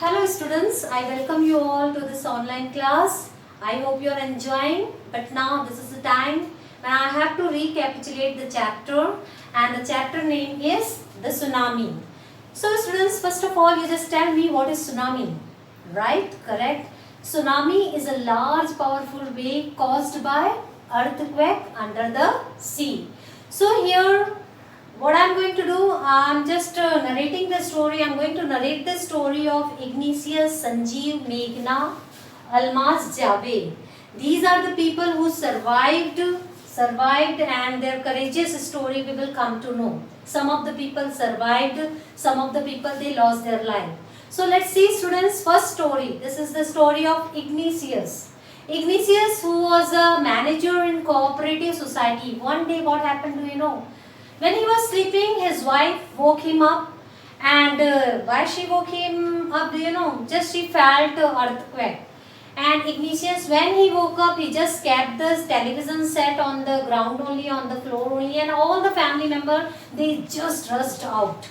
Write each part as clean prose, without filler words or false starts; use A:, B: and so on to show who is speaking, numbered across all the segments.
A: Hello students, I welcome you all to this online class. I hope you are enjoying, but now this is the time when I have to recapitulate the chapter, and the chapter name is the tsunami. So students, first of all you just tell me what is tsunami, right? Correct. Tsunami is a large powerful wave caused by earthquake under the sea. So here what I am going to do, I am just narrating the story. I am going to narrate the story of Ignatius, Sanjeev, Meghna, Almaz, Javed. These are the people who survived, and their courageous story we will come to know. Some of the people survived, some of the people they lost their life. So let's see students, first story. This is the story of Ignatius. Ignatius, who was a manager in cooperative society. One day what happened, do you know? When he was sleeping, his wife woke him up, and why she woke him up, do you know? Just she felt earthquake. And Ignatius, when he woke up, he just kept the television set on the ground only, on the floor only, and all the family members, they just rushed out.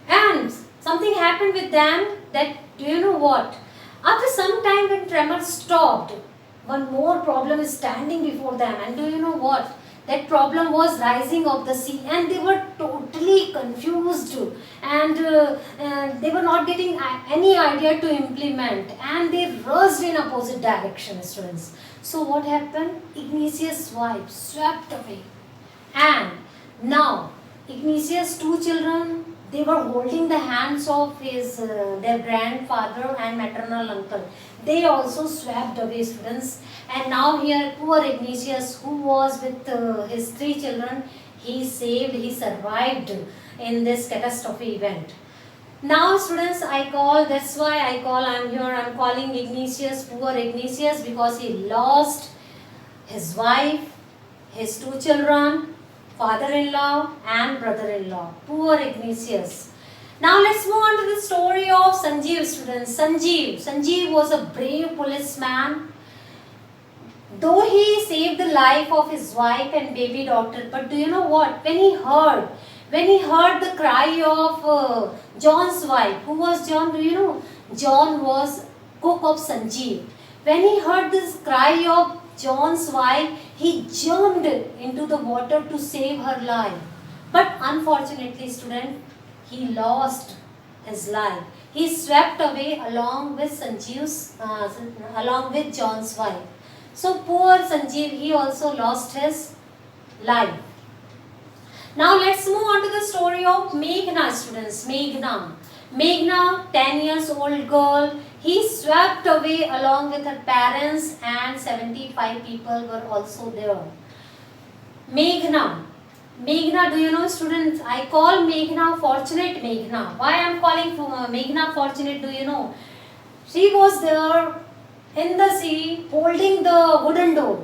A: And something happened with them that, do you know what? After some time when tremor stopped, one more problem is standing before them, and do you know what? That problem was rising of the sea, and they were totally confused, and they were not getting any idea to implement, and they rushed in opposite direction, students. So what happened? Ignatius' wife swept away, and now Ignatius' two children, they were holding the hands of their grandfather and maternal uncle. They also swept away, students. And now here poor Ignatius, who was with his three children, he survived in this catastrophe event. Now students, I'm calling Ignatius, poor Ignatius, because he lost his wife, his two children, father-in-law and brother-in-law. Poor Ignatius. Now let's move on to the story of Sanjeev, students. Sanjeev was a brave policeman. Though he saved the life of his wife and baby daughter, but do you know what? When he heard the cry of John's wife, who was John? Do you know? John was cook of Sanjeev. When he heard this cry of John's wife, he jumped into the water to save her life. But unfortunately, student, he lost his life. He swept away along with along with John's wife. So poor Sanjeev, he also lost his life. Now let's move on to the story of Meghna, students. Meghna, 10 years old girl, he swept away along with her parents, and 75 people were also there. Meghna, do you know, students, I call Meghna fortunate Meghna. Why I am calling Meghna fortunate, do you know? She was there in the sea holding the wooden door.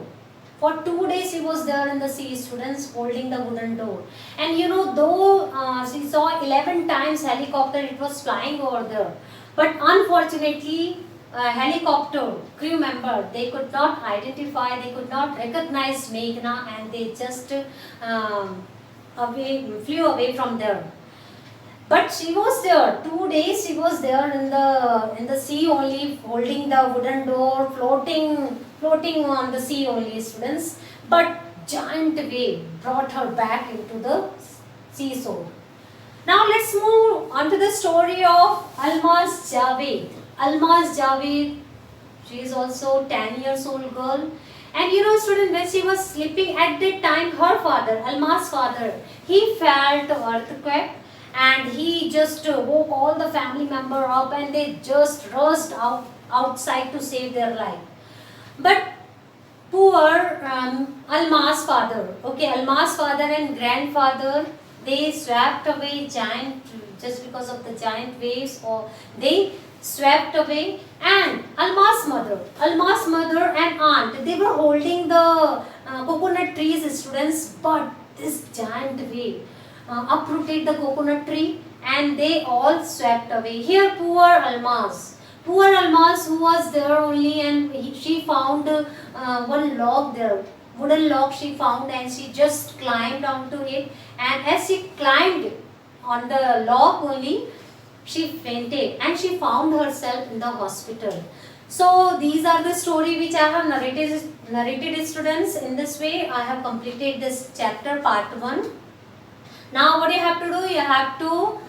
A: For 2 days she was there in the sea, students, holding the wooden door. And you know, though she saw 11 times helicopter, it was flying over there. But unfortunately, helicopter crew member, they could not identify, they could not recognize Meghna, and they just flew away from there. But she was there, 2 days she was there in the sea only, holding the wooden door, floating on the sea only, students. But giant wave brought her back into the seashore. Now let's move on to the story of Almaz Javed. Almaz Javed, she is also 10 years old girl. And you know, student, when she was sleeping at that time, her father, Almaz's father, he felt earthquake. And he just woke all the family member up, and they just rushed outside to save their life. But poor Almaz's father and grandfather, they swept away just because of the giant waves, or they swept away. And Almaz's mother and aunt, they were holding the coconut trees, students, but this giant wave uprooted the coconut tree, and they all swept away. Here poor Almaz, who was there only, and she found one log there, wooden log she found, and she just climbed onto it. And as she climbed on the log only, she fainted and she found herself in the hospital. So these are the story which I have narrated students. In this way I have completed this chapter part 1. Now what you have to do, you have to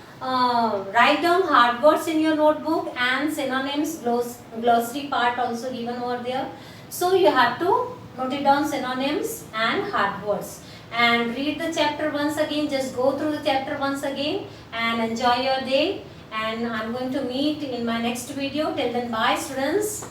A: write down hard words in your notebook and synonyms, glossary part also given over there. So you have to note it down, synonyms and hard words, and read the chapter once again. Just go through the chapter once again and enjoy your day. And I'm going to meet in my next video. Till then, bye students.